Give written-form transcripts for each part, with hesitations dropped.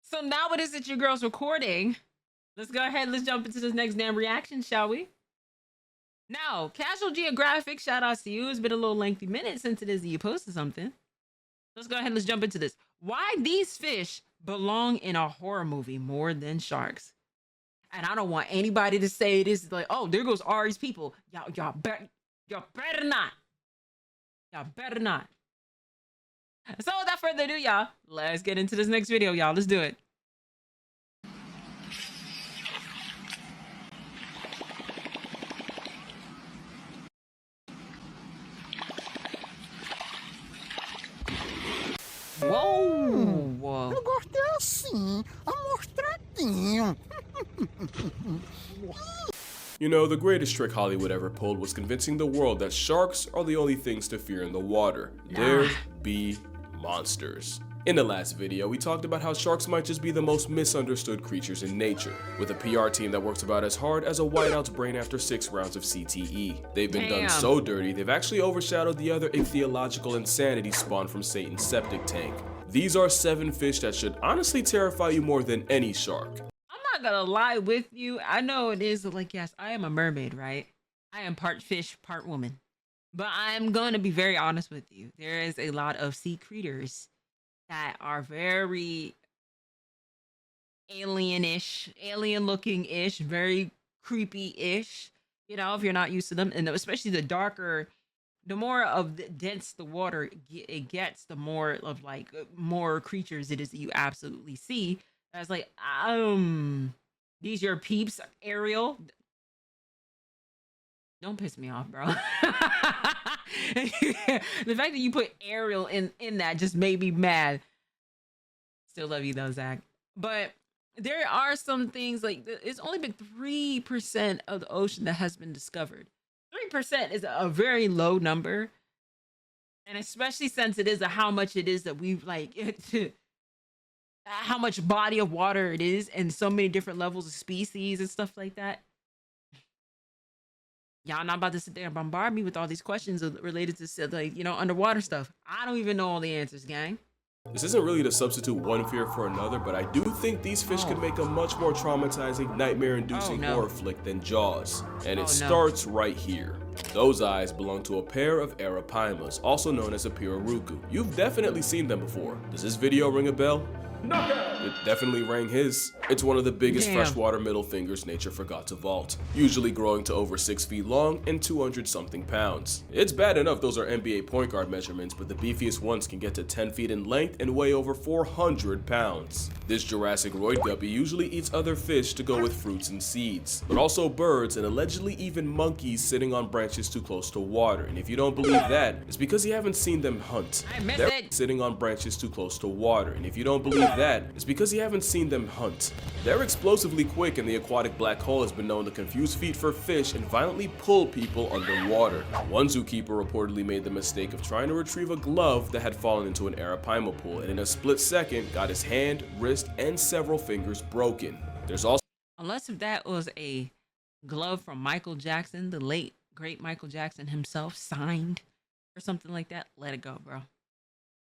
So now what is it your girl's recording? Let's go ahead. Let's jump into this next damn reaction, shall we? Now, Casual Geographic, shout out to you. It's been a little lengthy minute since it is that you posted something. Let's go ahead. Let's jump into this. Why these fish belong in a horror movie more than sharks? And I don't want anybody to say this like, oh, there goes Ari's people. Y'all better not. Y'all better not. So without further ado, y'all, let's get into this next video, y'all. Let's do it. Whoa! Eu gostei assim, amostradinho. You know, the greatest trick Hollywood ever pulled was convincing the world that sharks are the only things to fear in the water. There be monsters. In the last video, we talked about how sharks might just be the most misunderstood creatures in nature, with a PR team that works about as hard as a whiteout's brain after 6 rounds of CTE. They've been done so dirty, they've actually overshadowed the other ichthyological insanity spawned from Satan's septic tank. These are 7 fish that should honestly terrify you more than any shark. I'm not gonna lie with you. I know it is like, yes, I am a mermaid, right? I am part fish, part woman. But I'm gonna be very honest with you. There is a lot of sea creatures that are very alien-ish, alien-looking-ish, very creepy-ish. You know, if you're not used to them, and especially the darker, the more of the dense the water it gets, the more of like more creatures it is that you absolutely see. I was like, these your peeps, Auriel. Don't piss me off, bro. The fact that you put Auriel in that just made me mad. Still love you though, Zach. But there are some things like it's only been 3% of the ocean that has been discovered. 3% is a very low number, and especially since it is how much it is that we've like how much body of water it is, and so many different levels of species and stuff like that. Y'all not about to sit there and bombard me with all these questions related to, like, you know, underwater stuff. I don't even know all the answers, gang. This isn't really to substitute one fear for another, but I do think these fish could make a much more traumatizing, nightmare-inducing horror flick than Jaws. And it starts right here. Those eyes belong to a pair of arapaimas, also known as a pirarucu. You've definitely seen them before. Does this video ring a bell? It definitely rang his. It's one of the biggest freshwater middle fingers nature forgot to vault, usually growing to over 6 feet long and 200-something pounds. It's bad enough those are NBA point guard measurements, but the beefiest ones can get to 10 feet in length and weigh over 400 pounds. This Jurassic roid guppy usually eats other fish to go with fruits and seeds, but also birds and allegedly even monkeys sitting on branches too close to water. And if you don't believe that, it's because you haven't seen them hunt. They're sitting on branches too close to water, and if you don't believe that, it's because you haven't seen them hunt. They're explosively quick, and the aquatic black hole has been known to confuse feet for fish and violently pull people underwater. One zookeeper reportedly made the mistake of trying to retrieve a glove that had fallen into an arapaima pool, and in a split second got his hand, wrist, and several fingers broken. There's also, unless if that was a glove from Michael Jackson, the late great Michael Jackson himself, signed or something like that, let it go, bro.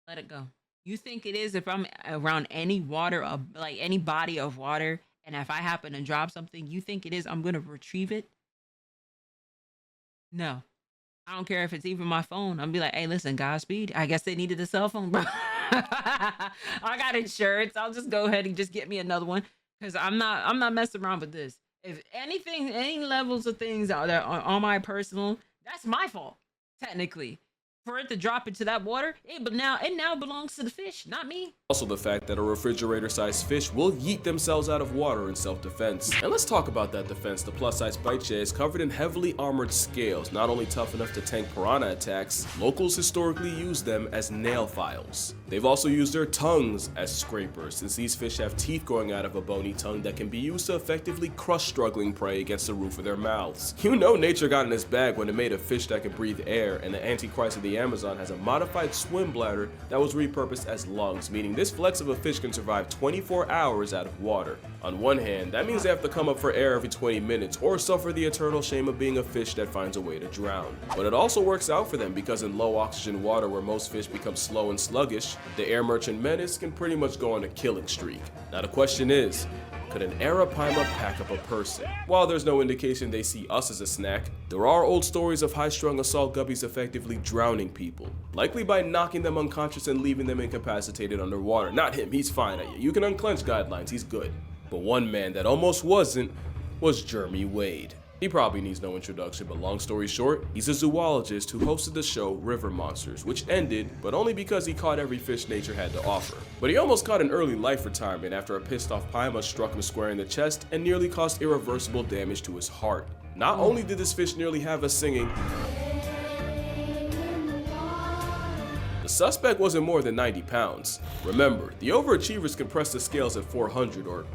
Let it go. You think it is if I'm around any water, like any body of water, and if I happen to drop something, you think it is I'm going to retrieve it? No. I don't care if it's even my phone. I'll be like, hey, listen, Godspeed. I guess they needed a cell phone, bro. I got insurance. I'll just go ahead and just get me another one, because I'm not messing around with this. If anything, any levels of things out there on my personal, that's my fault, technically. For it to drop into that water, it now belongs to the fish, not me. Also the fact that a refrigerator-sized fish will yeet themselves out of water in self-defense. And let's talk about that defense. The plus-size bite jay is covered in heavily armored scales, not only tough enough to tank piranha attacks, locals historically use them as nail files. They've also used their tongues as scrapers, since these fish have teeth growing out of a bony tongue that can be used to effectively crush struggling prey against the roof of their mouths. You know nature got in its bag when it made a fish that can breathe air, and the Antichrist of the Amazon has a modified swim bladder that was repurposed as lungs, meaning this flex of a fish can survive 24 hours out of water. On one hand, that means they have to come up for air every 20 minutes or suffer the eternal shame of being a fish that finds a way to drown. But it also works out for them, because in low oxygen water where most fish become slow and sluggish, the air merchant menace can pretty much go on a killing streak. Now the question is, could an arapaima pack up a person? While there's no indication they see us as a snack, there are old stories of high-strung assault guppies effectively drowning people, likely by knocking them unconscious and leaving them incapacitated underwater. Not him, he's fine. You can unclench guidelines, he's good. But one man that almost wasn't was Jeremy Wade. He probably needs no introduction, but long story short, he's a zoologist who hosted the show River Monsters, which ended, but only because he caught every fish nature had to offer. But he almost caught an early life retirement after a pissed off paima struck him square in the chest and nearly caused irreversible damage to his heart. Not only did this fish nearly have us singing, the suspect wasn't more than 90 pounds. Remember, the overachievers can press the scales at 400 or,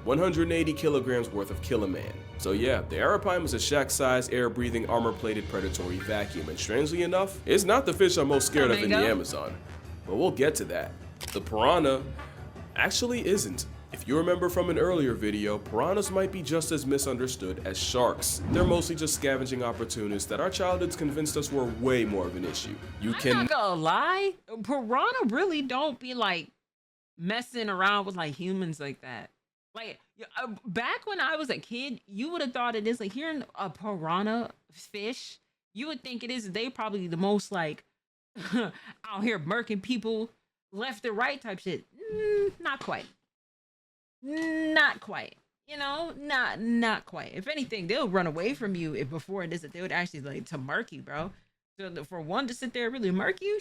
180 kilograms worth of kill a man. So yeah, the arapaima is a shack-sized, air-breathing, armor-plated predatory vacuum, and strangely enough, it's not the fish I'm most scared of in the Amazon. But we'll get to that. The piranha actually isn't. If you remember from an earlier video, piranhas might be just as misunderstood as sharks. They're mostly just scavenging opportunists that our childhoods convinced us were way more of an issue. I'm not gonna lie, piranha really don't be like messing around with like humans like that. Like back when I was a kid, you would have thought it is like hearing a piranha fish, you would think it is they probably the most like out here murking people left and right type shit. Not quite. Not quite, not quite. If anything, they'll run away from you if before it is that they would actually like to murk you, bro. So for one to sit there and really murk you,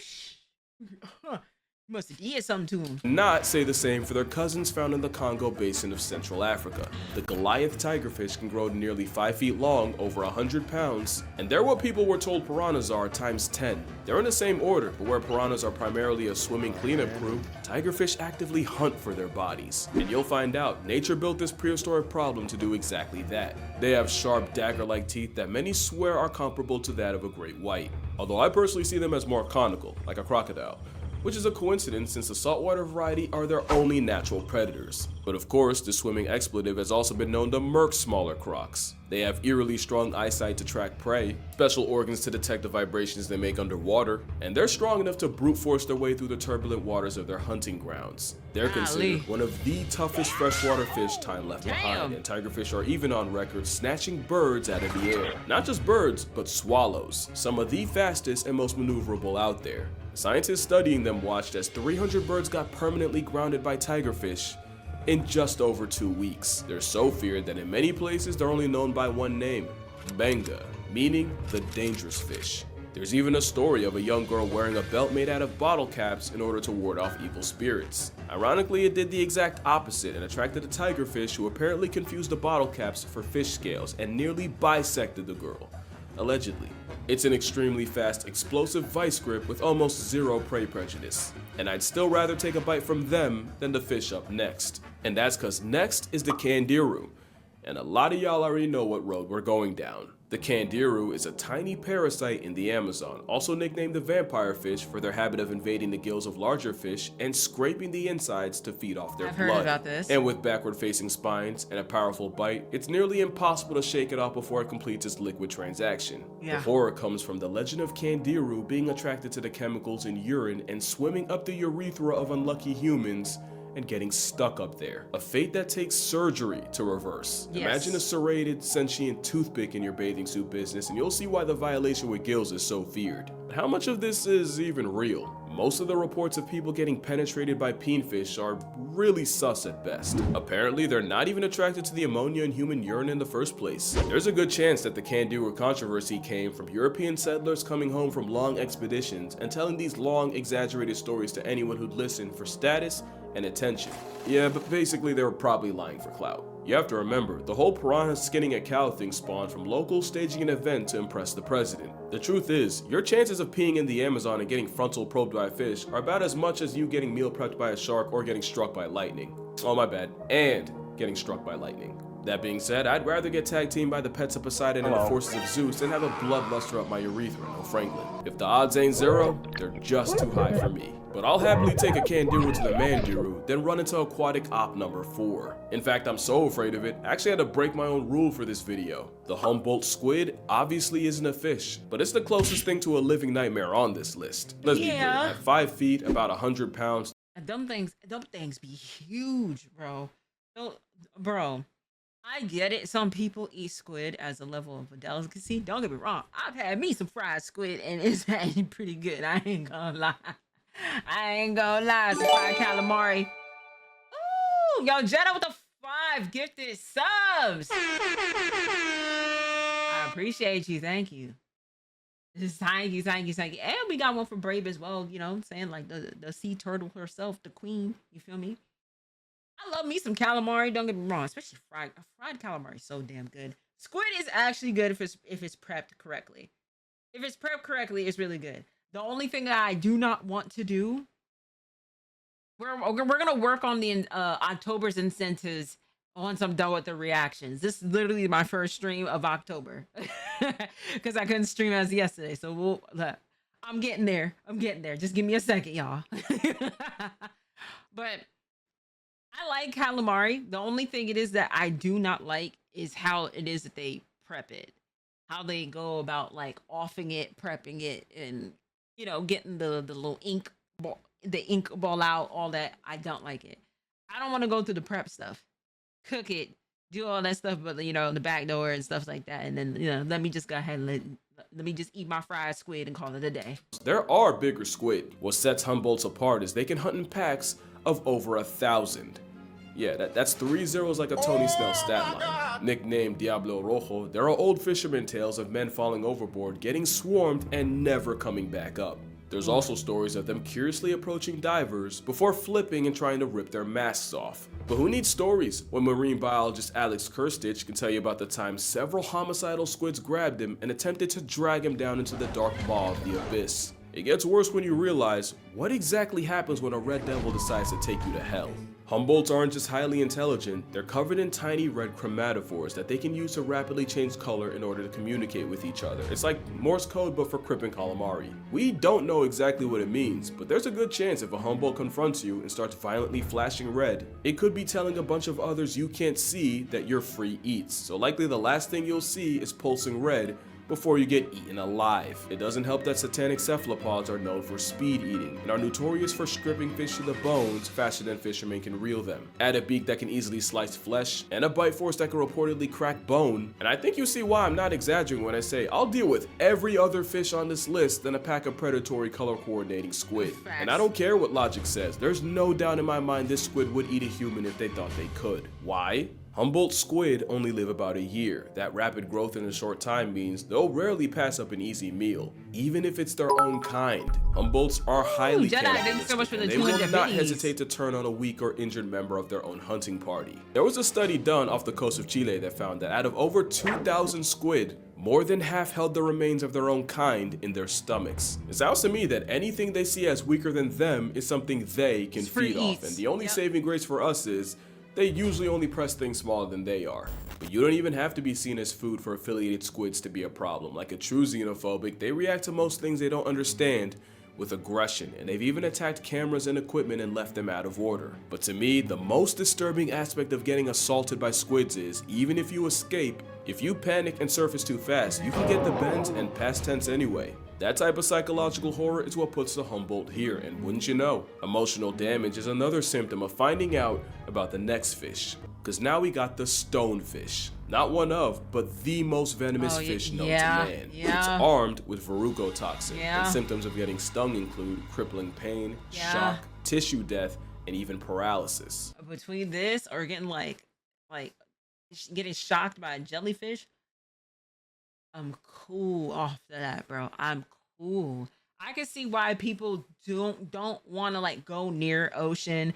must have did something to them. Not say the same for their cousins found in the Congo basin of Central Africa. The Goliath tigerfish can grow to nearly 5 feet long, over 100 pounds, and they're what people were told piranhas are times 10. They're in the same order, but where piranhas are primarily a swimming cleanup crew, tigerfish actively hunt for their bodies. And you'll find out, nature built this prehistoric problem to do exactly that. They have sharp dagger-like teeth that many swear are comparable to that of a great white, although I personally see them as more conical, like a crocodile, which is a coincidence since the saltwater variety are their only natural predators. But of course, the swimming expletive has also been known to murk smaller crocs. They have eerily strong eyesight to track prey, special organs to detect the vibrations they make underwater, and they're strong enough to brute force their way through the turbulent waters of their hunting grounds. They're considered one of the toughest freshwater fish time left behind, and tigerfish are even on record snatching birds out of the air. Not just birds, but swallows, some of the fastest and most maneuverable out there. Scientists studying them watched as 300 birds got permanently grounded by tigerfish in just over 2 weeks. They're so feared that in many places they're only known by one name, benga, meaning the dangerous fish. There's even a story of a young girl wearing a belt made out of bottle caps in order to ward off evil spirits. Ironically, it did the exact opposite and attracted a tigerfish who apparently confused the bottle caps for fish scales and nearly bisected the girl, allegedly. It's an extremely fast, explosive vice grip with almost zero prey prejudice. And I'd still rather take a bite from them than the fish up next. And that's cause next is the candiru. And a lot of y'all already know what road we're going down. The candiru is a tiny parasite in the Amazon, also nicknamed the vampire fish for their habit of invading the gills of larger fish and scraping the insides to feed off their blood. I've heard about this. And with backward-facing spines and a powerful bite, it's nearly impossible to shake it off before it completes its liquid transaction. The horror comes from the legend of candiru being attracted to the chemicals in urine and swimming up the urethra of unlucky humans and getting stuck up there. A fate that takes surgery to reverse. Imagine a serrated, sentient toothpick in your bathing suit business and you'll see why the violation with gills is so feared. But how much of this is even real? Most of the reports of people getting penetrated by peenfish are really sus at best. Apparently, they're not even attracted to the ammonia in human urine in the first place. There's a good chance that the candiru controversy came from European settlers coming home from long expeditions and telling these long, exaggerated stories to anyone who'd listen for status and attention. Yeah, but basically they were probably lying for clout. You have to remember, the whole piranha skinning a cow thing spawned from locals staging an event to impress the president. The truth is, your chances of peeing in the Amazon and getting frontal probed by a fish are about as much as you getting meal prepped by a shark or getting struck by lightning. Oh my bad, and getting struck by lightning. That being said, I'd rather get tag teamed by the pets of Poseidon and the forces of Zeus than have a bloodluster up my urethra, no Franklin. If the odds ain't zero, they're just too high for me. But I'll happily take a candiru to the mandiru, then run into aquatic op number 4. In fact, I'm so afraid of it, I actually had to break my own rule for this video. The Humboldt squid obviously isn't a fish, but it's the closest thing to a living nightmare on this list. Let's be clear, at 5 feet, about 100 pounds, Them things be huge, bro. Bro, I get it. Some people eat squid as a level of a delicacy. Don't get me wrong. I've had me some fried squid and it's actually pretty good. I ain't gonna lie. I ain't gonna lie. Some fried calamari. Ooh, yo, Jenna with the 5 gifted subs. I appreciate you. Thank you. Thank you. And we got one for Brave as well. You know what I'm saying? Like the sea turtle herself, the queen. You feel me? I love me some calamari. Don't get me wrong, especially fried calamari is so damn good. Squid is actually good if it's prepped correctly. If it's prepped correctly, it's really good. The only thing that I do not want to do, we're gonna work on the October's incentives once I'm done with the reactions. This is literally my first stream of October because I couldn't stream as yesterday. So I'm getting there. Just give me a second, y'all. But I like calamari. The only thing it is that I do not like is how it is that they prep it. How they go about like offing it, prepping it, and you know, getting the little ink ball out, all that. I don't like it. I don't want to go through the prep stuff. Cook it, do all that stuff, but you know, the back door and stuff like that. And then, you know, let me just go ahead and let me just eat my fried squid and call it a day. There are bigger squid. What sets Humboldts apart is they can hunt in packs of over 1,000. Yeah, that's 3 zeros like a Tony Snell stat line. Nicknamed Diablo Rojo, there are old fisherman tales of men falling overboard, getting swarmed, and never coming back up. There's also stories of them curiously approaching divers before flipping and trying to rip their masks off. But who needs stories when marine biologist Alex Kirstich can tell you about the time several homicidal squids grabbed him and attempted to drag him down into the dark maw of the abyss. It gets worse when you realize what exactly happens when a red devil decides to take you to hell. Humboldts aren't just highly intelligent, they're covered in tiny red chromatophores that they can use to rapidly change color in order to communicate with each other. It's like Morse code but for crippin' calamari. We don't know exactly what it means, but there's a good chance if a Humboldt confronts you and starts violently flashing red, it could be telling a bunch of others you can't see that you're free eats. So likely the last thing you'll see is pulsing red before you get eaten alive. It doesn't help that satanic cephalopods are known for speed eating and are notorious for stripping fish to the bones faster than fishermen can reel them. Add a beak that can easily slice flesh and a bite force that can reportedly crack bone, and I think you see why I'm not exaggerating when I say I'll deal with every other fish on this list than a pack of predatory color coordinating squid. And I don't care what logic says, there's no doubt in my mind this squid would eat a human if they thought they could. Why? Humboldt squid only live about a year. That rapid growth in a short time means they'll rarely pass up an easy meal, even if it's their own kind. Humboldts are highly cannibalistic, and they will not hesitate to turn on a weak or injured member of their own hunting party. There was a study done off the coast of Chile that found that out of over 2,000 squid, more than half held the remains of their own kind in their stomachs. It sounds to me that anything they see as weaker than them is something they can feed off, and the only saving grace for us is they usually only press things smaller than they are. But you don't even have to be seen as food for affiliated squids to be a problem. Like a true xenophobic, they react to most things they don't understand with aggression, and they've even attacked cameras and equipment and left them out of order. But to me, the most disturbing aspect of getting assaulted by squids is, even if you escape, if you panic and surface too fast, you can get the bends and past tense anyway. That type of psychological horror is what puts the Humboldt here, and wouldn't you know, emotional damage is another symptom of finding out about the next fish. Cause now we got the stonefish. Not one of, but the most venomous fish known to man. It's armed with verruco toxin, and symptoms of getting stung include crippling pain, shock, tissue death, and even paralysis. Between this or getting like getting shocked by a jellyfish, I'm cool off of that, bro. I'm cool. I can see why people don't want to like go near ocean,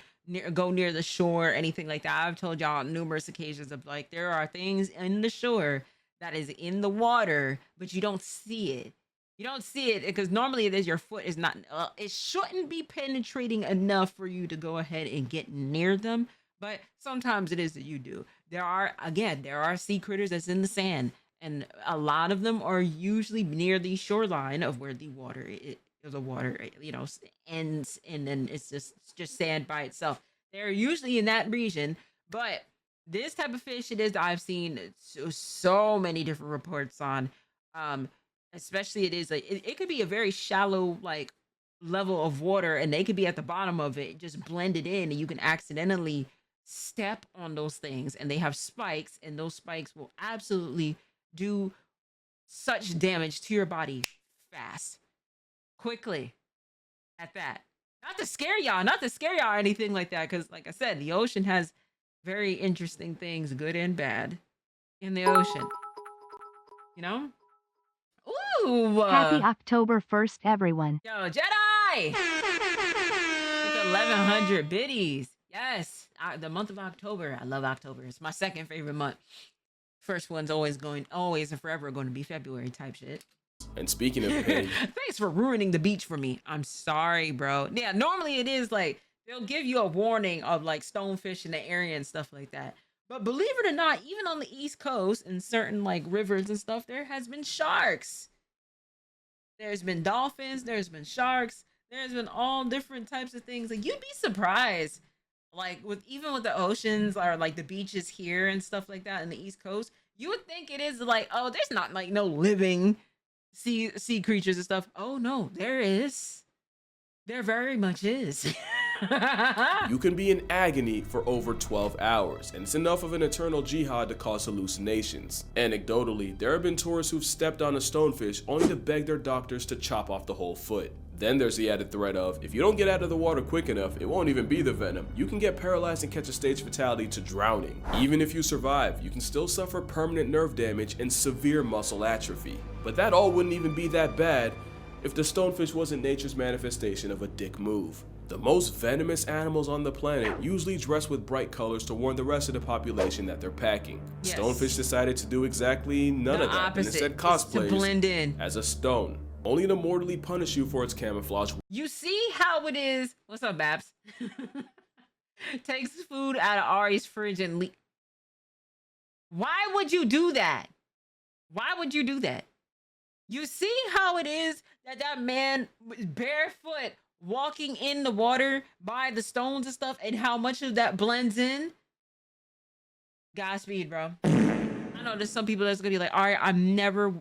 go near the shore, anything like that. I've told y'all on numerous occasions of like there are things in the shore that is in the water, but you don't see it. You don't see it because normally it is your foot is not. It shouldn't be penetrating enough for you to go ahead and get near them, but sometimes it is that you do. There are sea critters that's in the sand. And a lot of them are usually near the shoreline of where the water you know, ends, and then it's just sand by itself. They're usually in that region, but this type of fish, it is I've seen so many different reports on. Especially it is it could be a very shallow like level of water, and they could be at the bottom of it, just blended in, and you can accidentally step on those things, and they have spikes, and those spikes will absolutely do such damage to your body fast, quickly, at that. Not to scare y'all, or anything like that, because like I said, the ocean has very interesting things, good and bad, in the ocean. You know? Ooh! Happy October 1st, everyone. Yo, Jedi! It's 1100 biddies. Yes, the month of October. I love October. It's my second favorite month. First one's always and forever going to be February type shit. And speaking of pain, thanks for ruining the beach for me. I'm sorry, bro. Yeah, normally it is like they'll give you a warning of like stonefish in the area and stuff like that. But believe it or not, even on the East Coast in certain like rivers and stuff, there has been sharks. There's been dolphins, there's been sharks, there's been all different types of things. Like you'd be surprised, like even with the oceans or like the beaches here and stuff like that in the East Coast, you would think it is like, oh, there's not like no living sea creatures and stuff. Oh no, there is. There very much is. You can be in agony for over 12 hours, and it's enough of an eternal jihad to cause hallucinations. Anecdotally, there have been tourists who've stepped on a stonefish only to beg their doctors to chop off the whole foot. Then there's the added threat of, if you don't get out of the water quick enough, it won't even be the venom. You can get paralyzed and catch a stage fatality to drowning. Even if you survive, you can still suffer permanent nerve damage and severe muscle atrophy. But that all wouldn't even be that bad if the stonefish wasn't nature's manifestation of a dick move. The most venomous animals on the planet usually dress with bright colors to warn the rest of the population that they're packing. Yes. Stonefish decided to do exactly none of that, opposite. And instead cosplayed to blend in as a stone, only to mortally punish you for its camouflage. You see how it is? What's up, Babs? Takes food out of Ari's fridge and Why would you do that? Why would you do that? You see how it is that man barefoot walking in the water by the stones and stuff, and how much of that blends in? Godspeed, bro. I know there's some people that's gonna be like, all right, I'm never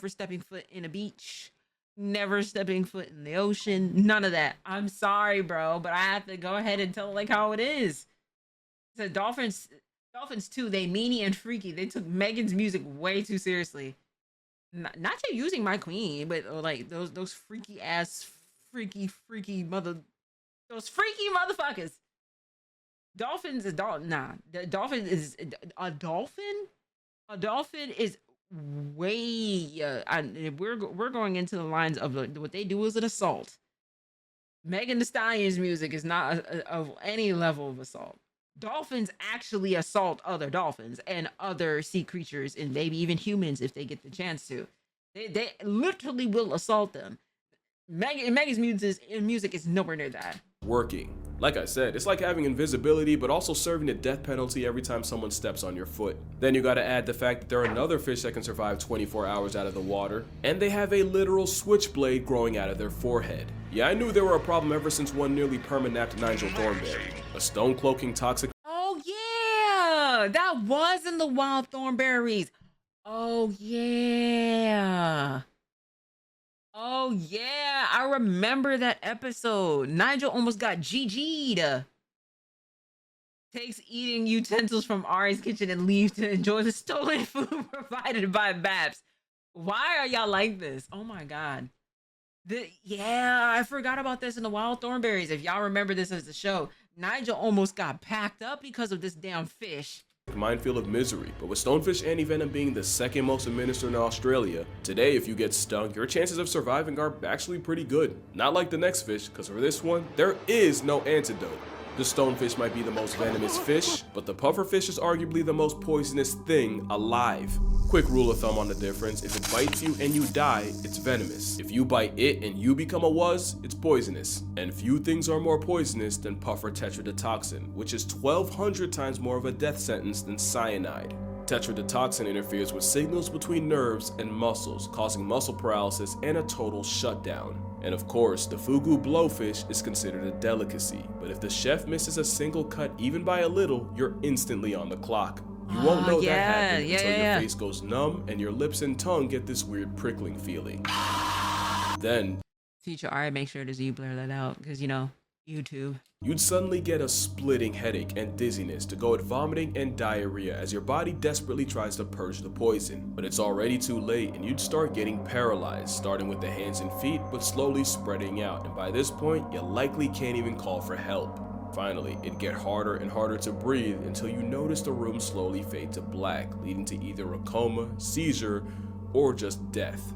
stepping foot in a beach, never stepping foot in the ocean, none of that. I'm sorry, bro, but I have to go ahead and tell it like how it is. So dolphins too, they meanie and freaky. They took Megan's music way too seriously. Not you using my queen, but like those freaky ass, freaky those freaky motherfuckers. Dolphins is the dolphin is a dolphin. A dolphin is way. We're going into the lines of what they do is an assault. Megan Thee Stallion's music is not of any level of assault. Dolphins actually assault other dolphins and other sea creatures, and maybe even humans if they get the chance to. They literally will assault them. Megan's music is nowhere near that. Working. Like I said, it's like having invisibility, but also serving the death penalty every time someone steps on your foot. Then you gotta add the fact that there are another fish that can survive 24 hours out of the water, and they have a literal switchblade growing out of their forehead. Yeah, I knew they were a problem ever since one nearly perma-napped Nigel Thornberry, a stone-cloaking toxic. Oh yeah, that was in the wild thornberries. Oh yeah. Oh yeah, I remember that episode. Nigel almost got GG'd. Takes eating utensils from Ari's kitchen and leaves to enjoy the stolen food provided by Babs. Why are y'all like this? Oh my god. Yeah, I forgot about this in the Wild Thornberries. If y'all remember this as a show, Nigel almost got packed up because of this damn fish. Minefield of misery, but with stonefish antivenom being the second most administered in Australia, today if you get stung, your chances of surviving are actually pretty good. Not like the next fish, because for this one, there is no antidote. The stonefish might be the most venomous fish, but the pufferfish is arguably the most poisonous thing alive. Quick rule of thumb on the difference: if it bites you and you die, it's venomous. If you bite it and you become a wuzz, it's poisonous. And few things are more poisonous than puffer tetrodotoxin, which is 1,200 times more of a death sentence than cyanide. Tetrodotoxin interferes with signals between nerves and muscles, causing muscle paralysis and a total shutdown. And of course, the fugu blowfish is considered a delicacy, but if the chef misses a single cut even by a little, you're instantly on the clock. You won't know that happened until your face goes numb and your lips and tongue get this weird prickling feeling. Then Teacher, all right, make sure to blur that out because, you know, YouTube. You'd suddenly get a splitting headache and dizziness to go at vomiting and diarrhea as your body desperately tries to purge the poison. But it's already too late and you'd start getting paralyzed, starting with the hands and feet but slowly spreading out, and by this point you likely can't even call for help. Finally, it'd get harder and harder to breathe until you notice the room slowly fade to black, leading to either a coma, seizure, or just death.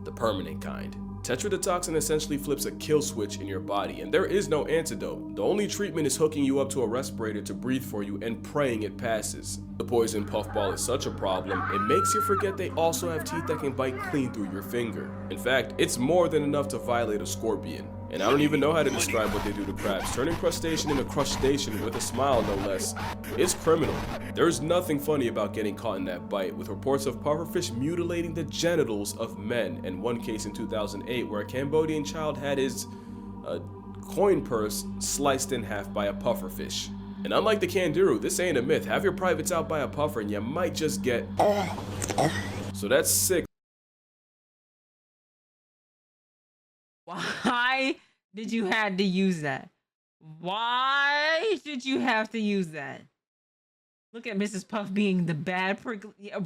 The permanent kind. Tetrodotoxin essentially flips a kill switch in your body, and there is no antidote. The only treatment is hooking you up to a respirator to breathe for you and praying it passes. The poison puffball is such a problem, it makes you forget they also have teeth that can bite clean through your finger. In fact, it's more than enough to violate a scorpion. And I don't even know how to describe what they do to crabs. Turning crustacean into crustacean with a smile, no less. It's criminal. There's nothing funny about getting caught in that bite, with reports of pufferfish mutilating the genitals of men, and one case in 2008 where a Cambodian child had his coin purse sliced in half by a pufferfish. And unlike the kangaroo, this ain't a myth. Have your privates out by a puffer and you might just get... So that's sick. Why did you have to use that? Why did you have to use that? Look at Mrs. Puff being the bad prickly. Yeah,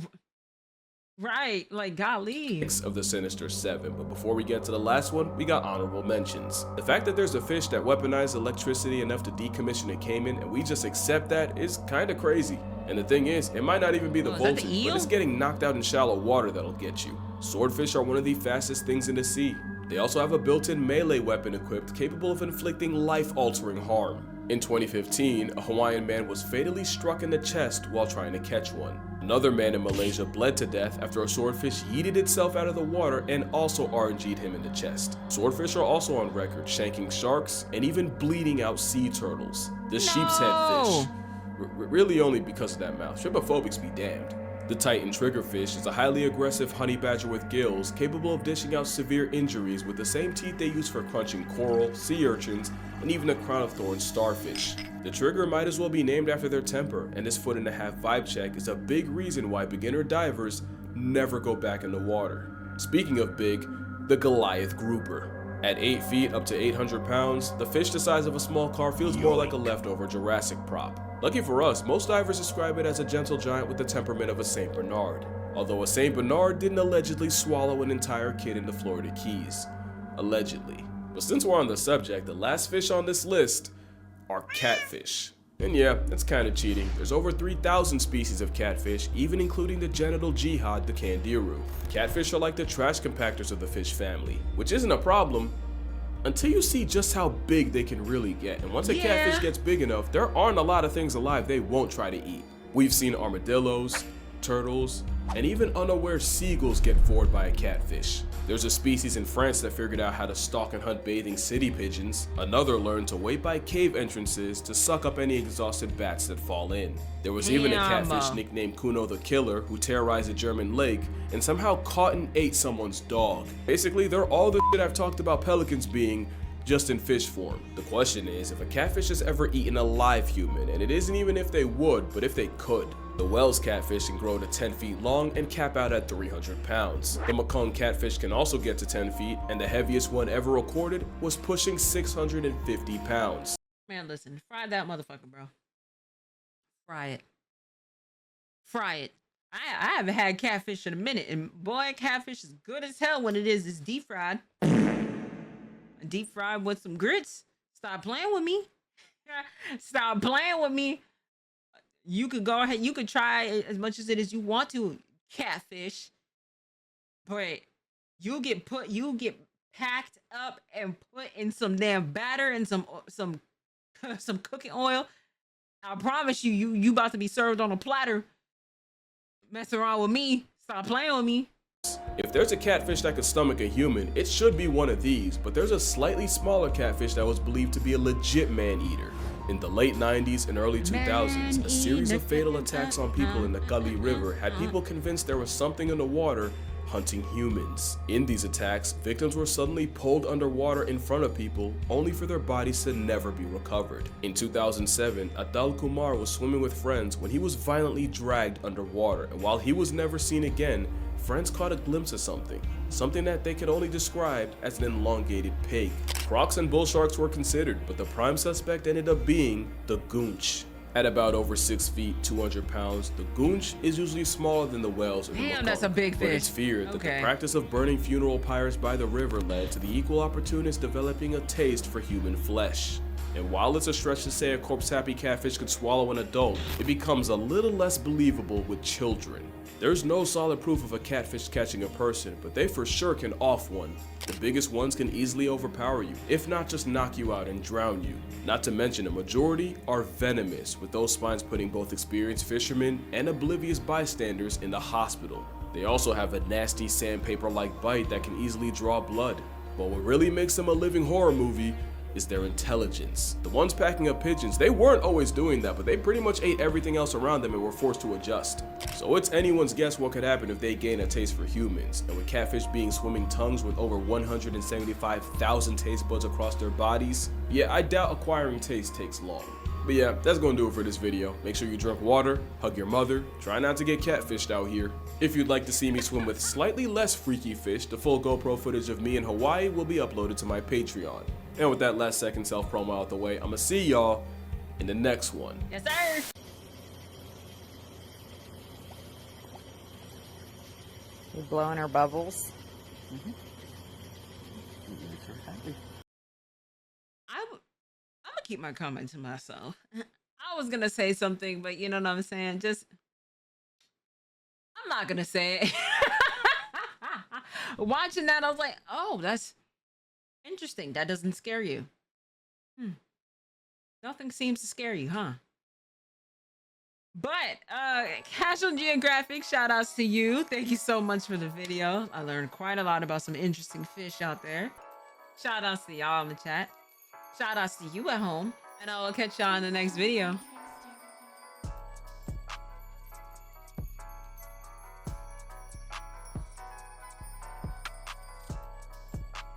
right, like golly. 6 of the Sinister 7, but before we get to the last one, we got honorable mentions. The fact that there's a fish that weaponized electricity enough to decommission a caiman and we just accept that is kinda crazy. And the thing is, it might not even be the voltage, but it's getting knocked out in shallow water that'll get you. Swordfish are one of the fastest things in the sea. They also have a built-in melee weapon equipped capable of inflicting life-altering harm. In 2015, a Hawaiian man was fatally struck in the chest while trying to catch one. Another man in Malaysia bled to death after a swordfish yeeted itself out of the water and also RNG'd him in the chest. Swordfish are also on record shanking sharks and even bleeding out sea turtles. The sheep's head fish. Really only because of that mouth. Trypophobics be damned. The Titan triggerfish is a highly aggressive honey badger with gills capable of dishing out severe injuries with the same teeth they use for crunching coral, sea urchins, and even a crown of thorns starfish. The trigger might as well be named after their temper, and this 1.5-foot vibe check is a big reason why beginner divers never go back in the water. Speaking of big, the Goliath grouper. At 8 feet up to 800 pounds, the fish the size of a small car feels more like a leftover Jurassic prop. Lucky for us, most divers describe it as a gentle giant with the temperament of a St. Bernard. Although a St. Bernard didn't allegedly swallow an entire kid in the Florida Keys. Allegedly. But since we're on the subject, the last fish on this list are catfish. And yeah, that's kind of cheating. There's over 3,000 species of catfish, even including the genital jihad, the kangaroo. Catfish are like the trash compactors of the fish family, which isn't a problem until you see just how big they can really get. And once a catfish gets big enough, there aren't a lot of things alive they won't try to eat. We've seen armadillos, turtles, and even unaware seagulls get gored by a catfish. There's a species in France that figured out how to stalk and hunt bathing city pigeons. Another learned to wait by cave entrances to suck up any exhausted bats that fall in. There was even a catfish nicknamed Kuno the Killer who terrorized a German lake and somehow caught and ate someone's dog. Basically, they're all the shit I've talked about pelicans being, just in fish form. The question is, if a catfish has ever eaten a live human, and it isn't even if they would, but if they could. The Wells catfish can grow to 10 feet long and cap out at 300 pounds. The Mekong catfish can also get to 10 feet, and the heaviest one ever recorded was pushing 650 pounds. Man, listen, fry that motherfucker, bro. Fry it. Fry it. I haven't had catfish in a minute, and boy, catfish is good as hell when it's deep fried. Deep fried with some grits. Stop playing with me. Stop playing with me. You could go ahead, you could try as much as it is you want to catfish, but you get packed up and put in some damn batter and some cooking oil. I promise you about to be served on a platter. Mess around with me. Stop playing with me. If there's a catfish that could stomach a human, it should be one of these, but there's a slightly smaller catfish that was believed to be a legit man-eater. In the late 90s and early 2000s, a series of fatal attacks on people in the Gully River had people convinced there was something in the water hunting humans. In these attacks, victims were suddenly pulled underwater in front of people, only for their bodies to never be recovered. In 2007, Atal Kumar was swimming with friends when he was violently dragged underwater, and while he was never seen again, friends caught a glimpse of something that they could only describe as an elongated pig. Crocs and bull sharks were considered, but the prime suspect ended up being the goonch. At about over 6 feet, 200 pounds, the goonch is usually smaller than the whales. Damn, that's a big fish. But it's feared that the practice of burning funeral pyres by the river led to the equal opportunists developing a taste for human flesh. And while it's a stretch to say a corpse-happy catfish could swallow an adult, it becomes a little less believable with children. There's no solid proof of a catfish catching a person, but they for sure can off one. The biggest ones can easily overpower you, if not just knock you out and drown you. Not to mention a majority are venomous, with those spines putting both experienced fishermen and oblivious bystanders in the hospital. They also have a nasty sandpaper-like bite that can easily draw blood. But what really makes them a living horror movie is their intelligence. The ones packing up pigeons, they weren't always doing that, but they pretty much ate everything else around them and were forced to adjust. So it's anyone's guess what could happen if they gain a taste for humans, and with catfish being swimming tongues with over 175,000 taste buds across their bodies, yeah, I doubt acquiring taste takes long. But yeah, that's gonna do it for this video. Make sure you drink water, hug your mother, try not to get catfished out here. If you'd like to see me swim with slightly less freaky fish, the full GoPro footage of me in Hawaii will be uploaded to my Patreon. And with that last second self-promo out the way, I'ma see y'all in the next one. Yes, sir. You blowing her bubbles? I'm gonna keep my comment to myself. I was gonna say something, but you know what I'm saying? I'm not gonna say it. Watching that, I was like, oh, that's interesting. That doesn't scare you. Nothing seems to scare you, huh? But Casual Geographic, shout outs to you. Thank you so much for the video. I learned quite a lot about some interesting fish out there. Shout outs to y'all in the chat. Shout outs to you at home. And I will catch y'all in the next video.